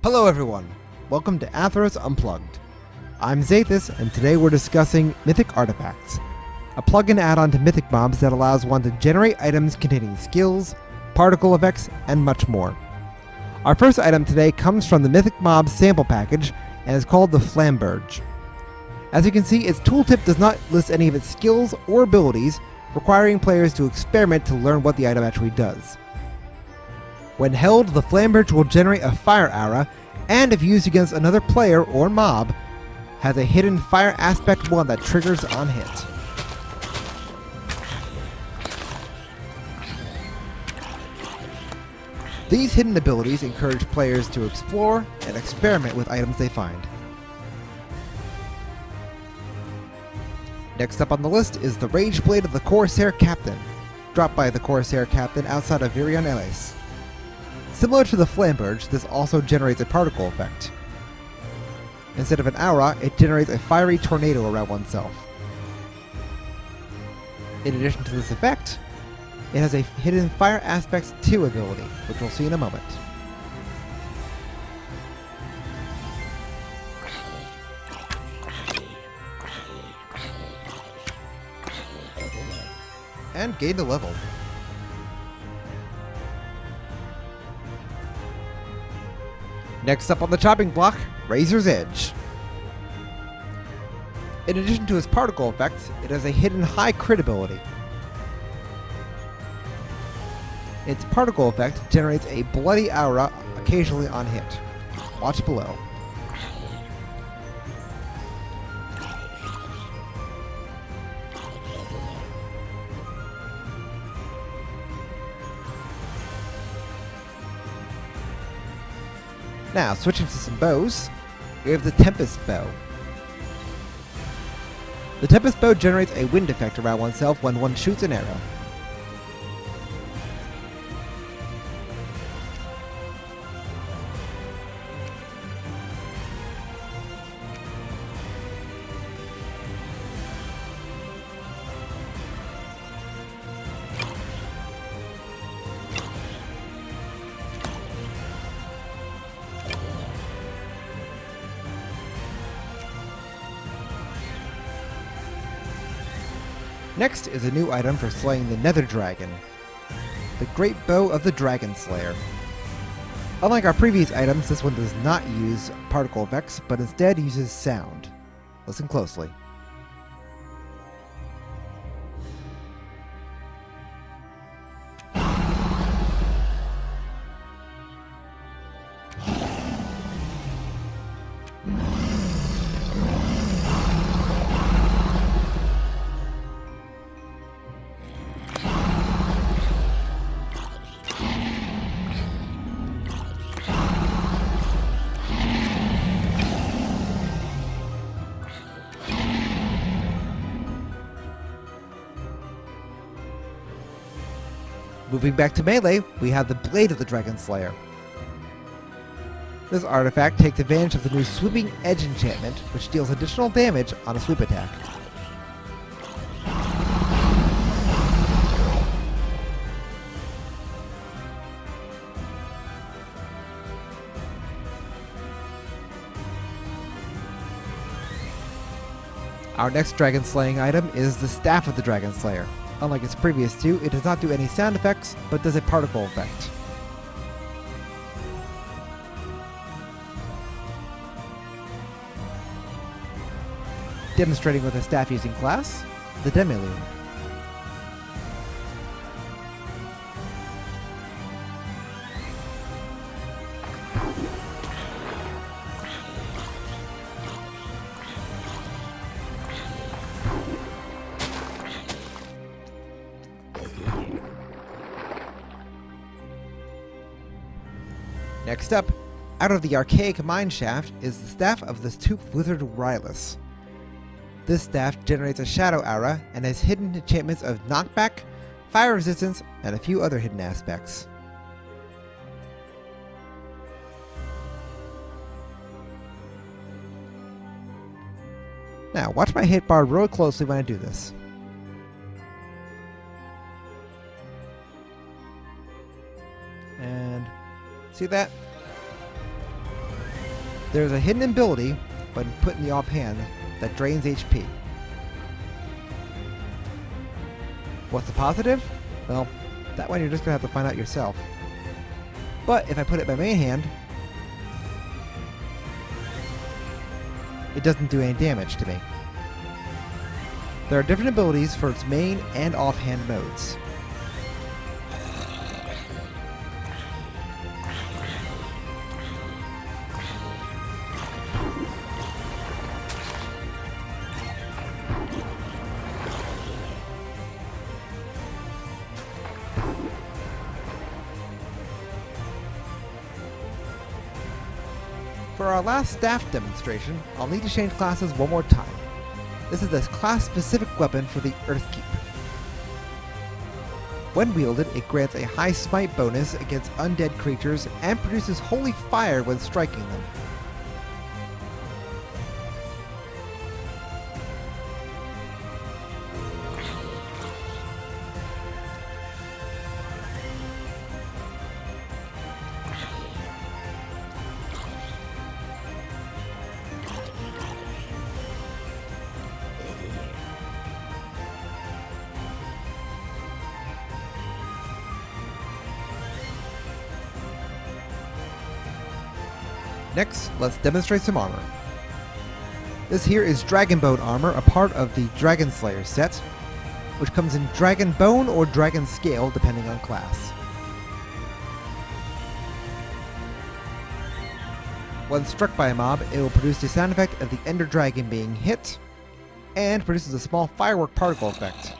Hello everyone, welcome to A'therys Unplugged. I'm Xathas, and today we're discussing MythicArtifacts, a plugin add-on to MythicMobs that allows one to generate items containing skills, particle effects, and much more. Our first item today comes from the MythicMobs sample package and is called the Flamberge. As you can see, its tooltip does not list any of its skills or abilities, requiring players to experiment to learn what the item actually does. When held, the Flamberge will generate a fire aura, and if used against another player or mob, has a hidden fire aspect 1 that triggers on hit. These hidden abilities encourage players to explore and experiment with items they find. Next up on the list is the Rage Blade of the Corsair Captain, dropped by the Corsair Captain outside of Eojinn. Similar to the Flamberge, this also generates a particle effect. Instead of an aura, it generates a fiery tornado around oneself. In addition to this effect, it has a hidden Fire Aspects 2 ability, which we'll see in a moment. And gained a level. Next up on the chopping block, Razor's Edge. In addition to its particle effects, it has a hidden high crit ability. Its particle effect generates a bloody aura occasionally on hit. Watch below. Now, switching to some bows, we have the Tempest Bow. The Tempest Bow generates a wind effect around oneself when one shoots an arrow. Next is a new item for slaying the Nether Dragon, the Great Bow of the Dragon Slayer. Unlike our previous items, this one does not use particle effects, but instead uses sound. Listen closely. Moving back to melee, we have the Blade of the Dragon Slayer. This artifact takes advantage of the new Sweeping Edge enchantment, which deals additional damage on a sweep attack. Our next dragon slaying item is the Staff of the Dragon Slayer. Unlike its previous two, it does not do any sound effects, but does a particle effect. Demonstrating with a staff using class, the Demilune. Next up, out of the Archaic Mineshaft is the Staff of the Toothed Wizard Rylus. This staff generates a shadow aura and has hidden enchantments of knockback, fire resistance, and a few other hidden aspects. Now, watch my hit bar real closely when I do this. And see that? There's a hidden ability, when put in the offhand, that drains HP. What's the positive? Well, that one you're just going to have to find out yourself. But if I put it in my main hand, it doesn't do any damage to me. There are different abilities for its main and offhand modes. For our last staff demonstration, I'll need to change classes one more time. This is a class-specific weapon for the Earthkeep. When wielded, it grants a high smite bonus against undead creatures and produces holy fire when striking them. Next, let's demonstrate some armor. This here is Dragon Bone armor, a part of the Dragon Slayer set, which comes in Dragon Bone or Dragon Scale depending on class. When struck by a mob, it will produce the sound effect of the Ender Dragon being hit, and produces a small firework particle effect.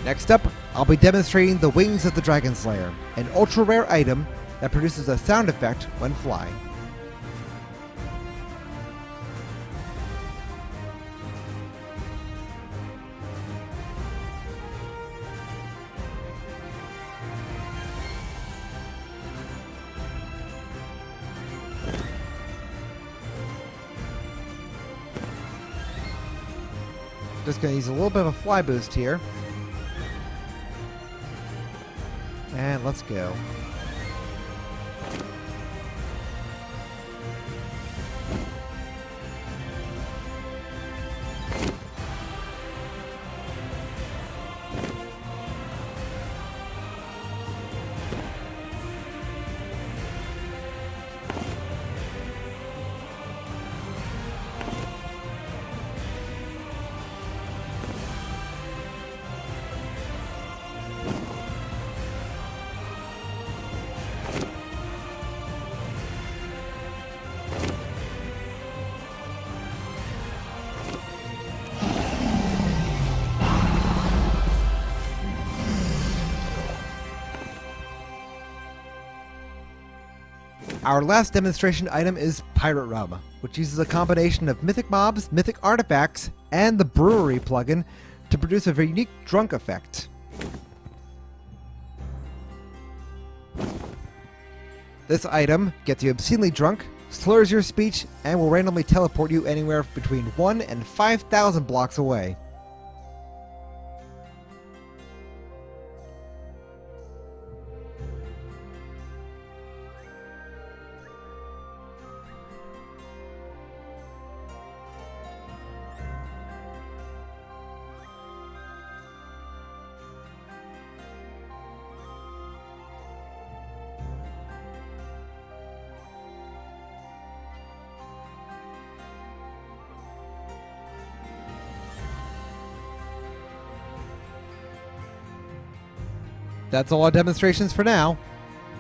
Next up, I'll be demonstrating the Wings of the Dragon Slayer, an ultra-rare item that produces a sound effect when flying. Just going to use a little bit of a fly boost here. And let's go. Our last demonstration item is Pirate Rum, which uses a combination of MythicMobs, MythicArtifacts, and the Brewery plugin to produce a very unique drunk effect. This item gets you obscenely drunk, slurs your speech, and will randomly teleport you anywhere between 1 and 5,000 blocks away. That's all our demonstrations for now.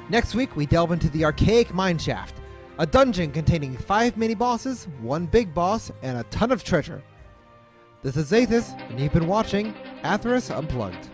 Next week, we delve into the Archaic Mineshaft, a dungeon containing 5 mini-bosses, 1 big boss, and a ton of treasure. This is Xathas, and you've been watching A'therys Unplugged.